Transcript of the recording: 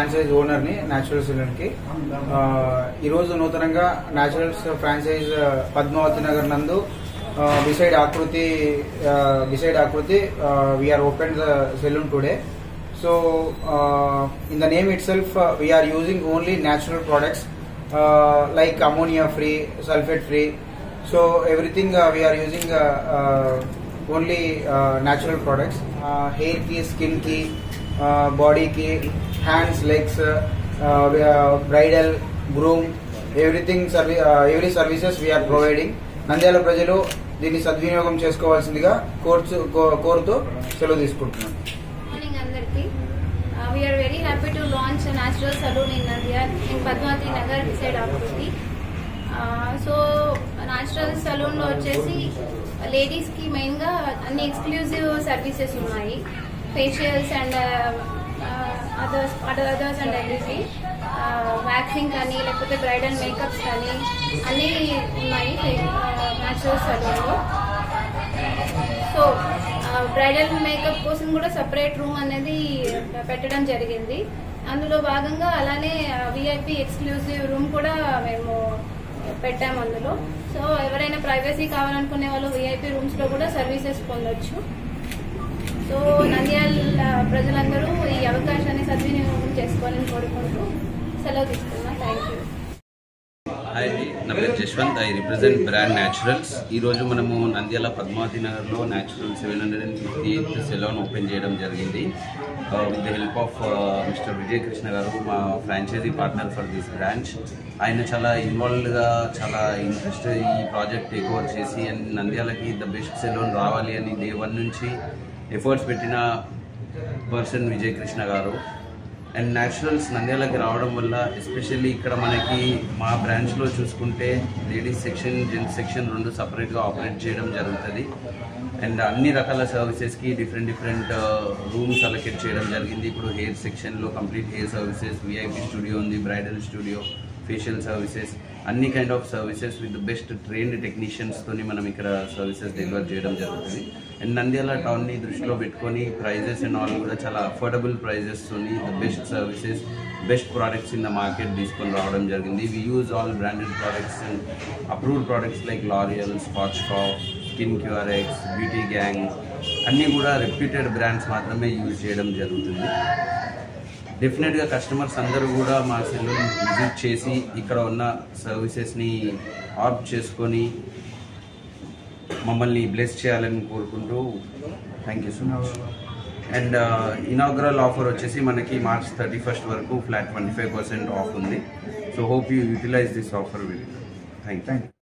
Franchise ఓనర్ని natural సెలూన్కి. ఈరోజు నూతనంగా న్యాచురల్స్ ఫ్రాంచైజ్ పద్మావతి నగర్ నందు beside Akruti we are opened the saloon today. So in the name itself we are using only natural products like ammonia free, sulfate free. So everything we are using only natural products. Hair ki, skin ki, body ki, hands, legs, bridal, groom, everything every services we are providing. Nandyal ప్రజలు దీన్ని సద్వినియోగం చేసుకోవాల్సిందిగా కోరుతూ సెలవు తీసుకుంటున్నాను. Morning అందరికీ. We are very happy to launch a natural salon in Nandyal in Padmavati Nagar beside Akruti. So natural salon లో వచ్చేసి లేడీస్ కి మెయిన్ గా అన్ని ఎక్స్క్లూజివ్ సర్వీసెస్ ఉన్నాయి. Facials and others and everything. Waxing కానీ లేకపోతే బ్రైడల్ మేకప్స్ కానీ అన్నీ ఉన్నాయి న్యాచురల్ సలూన్లో. సో బ్రైడల్ మేకప్ కోసం కూడా సపరేట్ రూమ్ అనేది పెట్టడం జరిగింది. అందులో భాగంగా అలానే విఐపి ఎక్స్క్లూజివ్ రూమ్ కూడా మేము పెట్టాము అందులో. సో ఎవరైనా ప్రైవసీ కావాలనుకునే వాళ్ళు విఐపి రూమ్స్ లో కూడా సర్వీసెస్ పొందొచ్చు. సో నంద్యాల ప్రజలందరూ ఈ అవకాశాన్ని సద్వినియోగం చేసుకోవాలని కోరుకుంటూ సెలవు తీసుకున్నా. Thank you. హాయ్, నా పేరు Jashwanth. I represent brand Naturals. ఈరోజు మనము నంద్యాల పద్మావతి నగర్లో న్యాచురల్ 758th సెలూన్ ఓపెన్ చేయడం జరిగింది. With the help of mister Vijay Krishna గారు, మా franchisee partner for this branch. ఆయన చాలా ఇన్వాల్వ్డ్గా, చాలా ఇంట్రెస్ట్ ఈ ప్రాజెక్ట్ టేక్ ఓవర్ చేసి అండ్ నంద్యాలకి ద బెస్ట్ సెలూన్ రావాలి అని డే 1 నుంచి ఎఫర్ట్స్ పెట్టిన పర్సన్ విజయ్ కృష్ణ గారు. అండ్ న్యాచురల్స్ నంద్యాలకి రావడం వల్ల ఎస్పెషల్లీ ఇక్కడ మనకి మా బ్రాంచ్లో చూసుకుంటే లేడీస్ సెక్షన్, జెంట్స్ సెక్షన్ 2 సపరేట్గా ఆపరేట్ చేయడం జరుగుతుంది. అండ్ అన్ని రకాల సర్వీసెస్కి డిఫరెంట్ రూమ్స్ అలొకేట్ చేయడం జరిగింది. ఇప్పుడు హెయిర్ సెక్షన్లో complete hair services, VIP studio ఉంది, బ్రైడల్ స్టూడియో, ఫేషియల్ సర్వీసెస్, అన్ని kind of services with best trained టెక్నీషియన్స్తోని మనం ఇక్కడ సర్వీసెస్ డెలివర్ చేయడం జరుగుతుంది. అండ్ నంద్యాల టౌన్ని దృష్టిలో పెట్టుకొని ప్రైజెస్ అండ్ ఆల్ కూడా చాలా అఫోర్డబుల్ ప్రైజెస్తోని the best services, best products in the market తీసుకొని రావడం జరిగింది. We use all branded products and approved products like L'Oreal, Schwarzkopf, skin Curex, beauty gang, అన్నీ కూడా రెప్యూటెడ్ బ్రాండ్స్ మాత్రమే యూజ్ చేయడం జరుగుతుంది. డెఫినెట్గా కస్టమర్స్ అందరూ కూడా మా సెలూన్ విజిట్ చేసి ఇక్కడ ఉన్న సర్వీసెస్ని ఆప్ట్ చేసుకొని మమ్మల్ని బ్లెస్ చేయాలని కోరుకుంటూ thank you so much. And inaugural offer వచ్చేసి మనకి March 31st వరకు ఫ్లాట్ 25% ఆఫ్ ఉంది. So hope you utilize this offer well. Thank you.